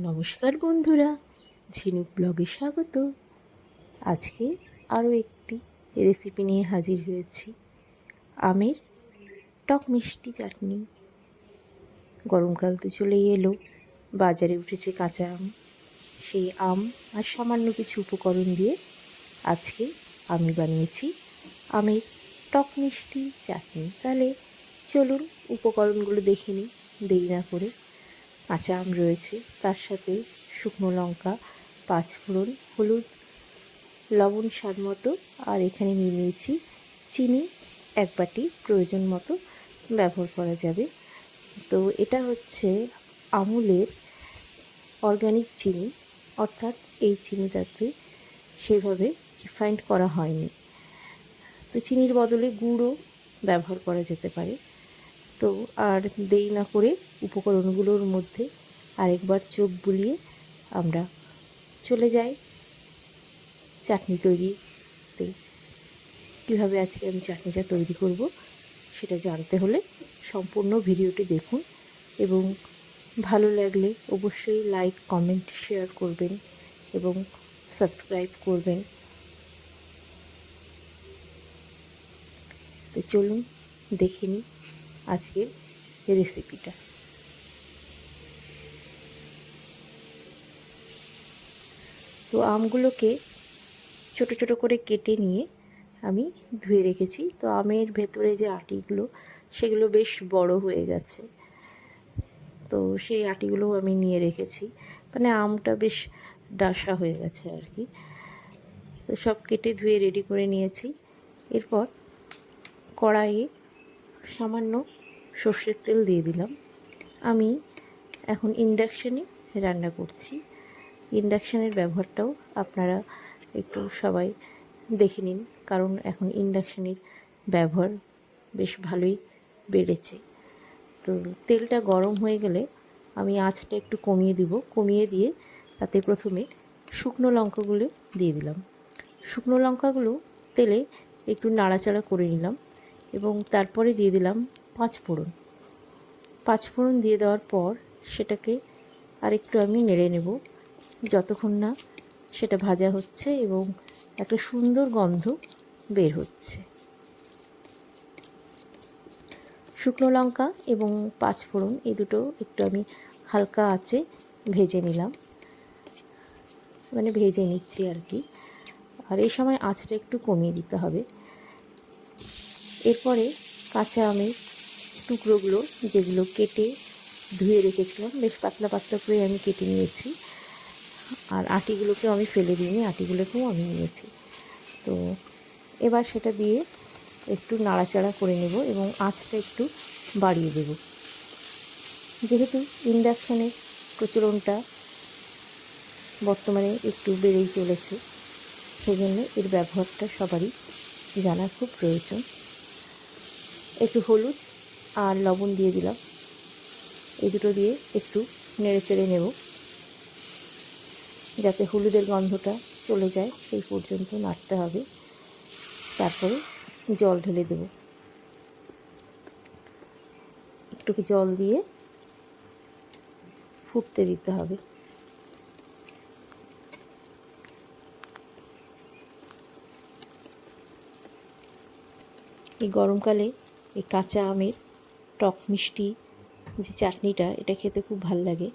নমস্কার বন্ধুরা, ঝিনুক ব্লগে স্বাগত। আজকে আরও একটি রেসিপি নিয়ে হাজির হয়েছি। আমের টক মিষ্টি চাটনি। গরমকাল তো চলেই এলো, বাজারে উঠেছে কাঁচা আম। সেই আম আর সামান্য কিছু উপকরণ দিয়ে আজকে আমি বানিয়েছি আমের টক মিষ্টি চাটনি। তাহলে চলুন উপকরণগুলো দেখে নিই দেরি না করে। কাঁচা আম রয়েছে, তার সাথে শুকনো লঙ্কা, পাঁচফোড়ন, হলুদ, লবণ স্বাদ মতো, আর এখানে নিয়ে নিয়েছি চিনি 1 বাটি, প্রয়োজন মতো ব্যবহার করা যাবে। তো এটা হচ্ছে আমুলের অর্গানিক চিনি, অর্থাৎ এই চিনিটাতে সেভাবে রিফাইন্ড করা হয়নি। তো চিনির বদলে গুড়ও ব্যবহার করা যেতে পারে। তো আর দেরি না করে উপকরণগুলোর মধ্যে আরেকবার চোখ বুলিয়ে আমরা চলে যাই চাটনি তৈরিতে। কীভাবে আজকে আমি চাটনিটা তৈরি করব সেটা জানতে হলে সম্পূর্ণ ভিডিওটি দেখুন, এবং ভালো লাগলে অবশ্যই লাইক, কমেন্ট, শেয়ার করবেন এবং সাবস্ক্রাইব করবেন। তো চলুন দেখে নিই আজকের রেসিপিটা। তো আমগুলোকে ছোট ছোট করে কেটে নিয়ে আমি ধুয়ে রেখেছি। তো আমের ভেতরে যে আটিগুলো, সেগুলো বেশ বড় হয়ে গেছে। তো সেই আটিগুলোও আমি নিয়ে রেখেছি, মানে আমটা বেশ ডাসা হয়ে গেছে আর কি। তো সব কেটে ধুয়ে রেডি করে নিয়েছি। এরপর কড়াইয়ে সামান্য সর্ষের তেল দিয়ে দিলাম। আমি এখন ইন্ডাকশানে রান্না করছি। ইন্ডাকশানের ব্যবহারটাও আপনারা একটু সবাই দেখে নিন, কারণ এখন ইন্ডাকশানের ব্যবহার বেশ ভালোই বেড়েছে। তো তেলটা গরম হয়ে গেলে আমি আঁচটা একটু কমিয়ে দিব। কমিয়ে দিয়ে তাতে প্রথমে শুকনো লঙ্কাগুলো দিয়ে দিলাম। শুকনো লঙ্কাগুলো তেলে একটু নাড়াচাড়া করে নিলাম, এবং তারপরে দিয়ে দিলাম পাঁচফোড়ন। পাঁচফোড়ন দিয়ে দেওয়ার পর সেটাকে আরেকটু আমি নেড়ে নেব, যতক্ষণ না সেটা ভাজা হচ্ছে এবং একটা সুন্দর গন্ধ বের হচ্ছে। শুকনো লঙ্কা এবং পাঁচফোড়ন এই দুটো একটু আমি হালকা আঁচে ভেজে নিলাম, মানে ভেজে নিচ্ছি আর কি। আর এই সময় আঁচটা একটু কমিয়ে দিতে হবে। এরপরে কাঁচা আমের টুকরোগুলো, যেগুলো কেটে ধুয়ে রেখেছিলাম, বেশ পাতলা পাতলা করে আমি কেটে নিয়েছি। আর আটিগুলোকেও আমি ফেলে দিইনি, আটিগুলোকেও আমি নিয়েছি। তো এবার সেটা দিয়ে একটু নাড়াচাড়া করে নেব এবং আঁচটা একটু বাড়িয়ে দেব। যেহেতু ইন্ডাকশানের প্রচলনটা বর্তমানে একটু বেড়েই চলেছে, সেজন্য এর ব্যবহারটা সবারই জানা খুব প্রয়োজন। একটু হলুদ আর লবণ দিয়ে দিলাম। এই দুটো দিয়ে একটু নেড়ে চেড়ে নেব, যাতে হলুদের গন্ধটা চলে যায় সেই পর্যন্ত নাড়তে হবে। তারপরে জল ঢেলে দেব। একটু জল দিয়ে ফুটতে দিতে হবে। এই গরমকালে এই কাঁচা আমের টক মিষ্টি যে চাটনিটা, এটা খেতে খুব ভাল লাগে।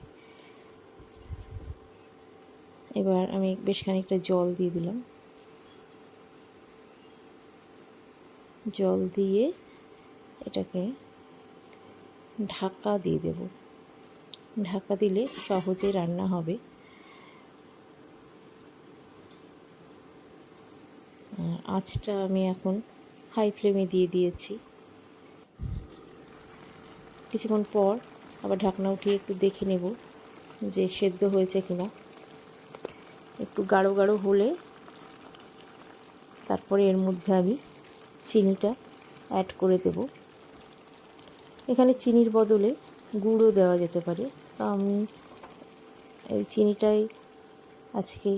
এবার আমি বেশ খানিকটা জল দিয়ে দিলাম। জল দিয়ে এটাকে ঢাকা দিয়ে দেব। ঢাকা দিলে সহজে রান্না হবে। আঁচটা আমি এখন হাই ফ্লেমে দিয়ে দিয়েছি। কিছুক্ষণ পর আবার ঢাকনা উঠিয়ে একটু দেখে নেব যে সেদ্ধ হয়েছে কিনা। একটু গাঢ় গাঢ় হলে তারপরে এর মধ্যে আমি চিনিটা অ্যাড করে দেব। এখানে চিনির বদলে গুড়ও দেওয়া যেতে পারে। তো আমি এই চিনিটাই আজকে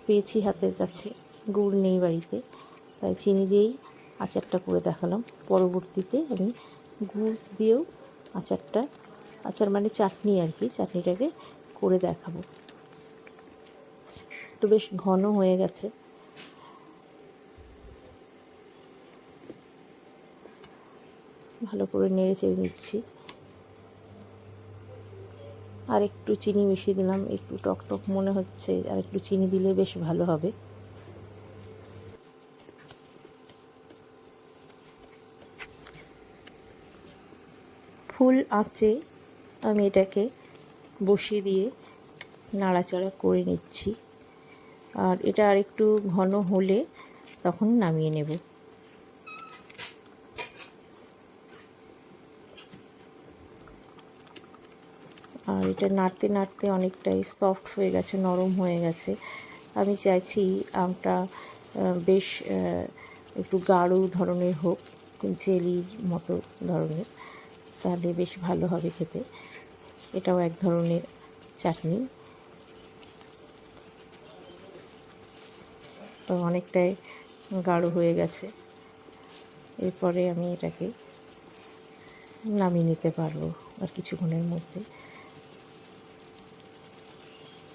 পেয়েছি হাতের কাছে, গুড় নেই বাড়িতে, তাই চিনি দিয়েই আচারটা করে দেখালাম। পরবর্তীতে আমি গুড় দিয়েও আচার মানে চাটনি আর কি, চাটনিটাকে করে দেখাবো। তো বেশ ঘন হয়ে গেছে, ভালো করে নেড়ে চেড়ে নিচ্ছি। আর একটু চিনি মিশিয়ে দিলাম, একটু টক টক মনে হচ্ছে, আর একটু চিনি দিলে বেশ ভালো হবে। ফুল আঁচে আমি এটাকে বসিয়ে দিয়ে নাড়াচাড়া করে নিচ্ছি। আর এটা আর একটু ঘন হলে তখন নামিয়ে নেব। আর এটা নাড়তে নাড়তে অনেকটাই সফট হয়ে গেছে, নরম হয়ে গেছে। আমি চাইছি আমটা বেশ একটু গাঢ় ধরনের হোক, জেলির মতো ধরনের, তাহলে বেশ ভালো হবে খেতে। এটাও এক ধরনের চাটনি। তো অনেকটাই গাঢ় হয়ে গেছে, এরপরে আমি এটাকে নামিয়ে নিতে পারবো আর কিছুক্ষণের মধ্যে।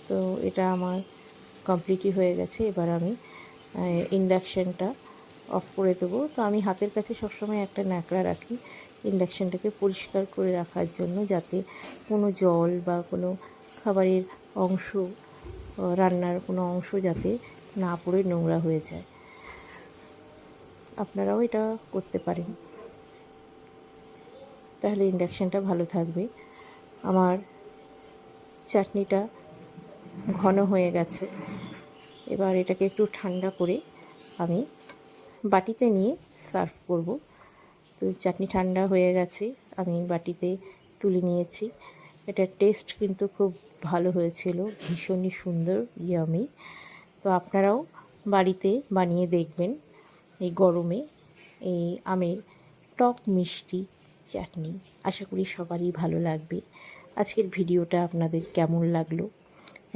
তো এটা আমার কমপ্লিটই হয়ে গেছে। এবার আমি ইন্ডাকশানটা অফ করে দেবো। তো আমি হাতের কাছে সবসময় একটা ন্যাকড়া রাখি ইন্ডাকশানটাকে পরিষ্কার করে রাখার জন্য, যাতে কোনো জল বা কোনো খাবারের অংশ, রান্নার কোনো অংশ যাতে না পড়ে নোংরা হয়ে যায়। আপনারাও এটা করতে পারেন, তাহলে ইন্ডাকশানটা ভালো থাকবে। আমার চাটনিটা ঘন হয়ে গেছে। এবার এটাকে একটু ঠান্ডা করে আমি বাটিতে নিয়ে সার্ভ করব। তো চাটনি ঠান্ডা হয়ে গেছে, আমি বাটিতে তুলে নিয়েছি। এটার টেস্ট কিন্তু খুব ভালো হয়েছিল, ভীষণই সুন্দর, ইয়ামি। তো আপনারাও বাড়িতে বানিয়ে দেখবেন এই গরমে এই আমের টক মিষ্টি চাটনি। আশা করি সবারই ভালো লাগবে। আজকের ভিডিওটা আপনাদের কেমন লাগলো,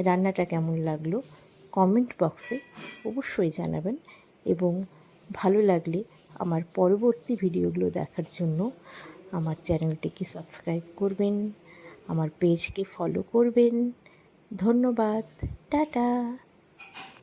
রান্নাটা কেমন লাগলো, কমেন্ট বক্সে অবশ্যই জানাবেন। এবং ভালো লাগলে আমার পরবর্তী ভিডিওগুলো দেখার জন্য আমার চ্যানেলটিকে সাবস্ক্রাইব করবেন, আমার পেজকে ফলো করবেন। ধন্যবাদ, টাটা।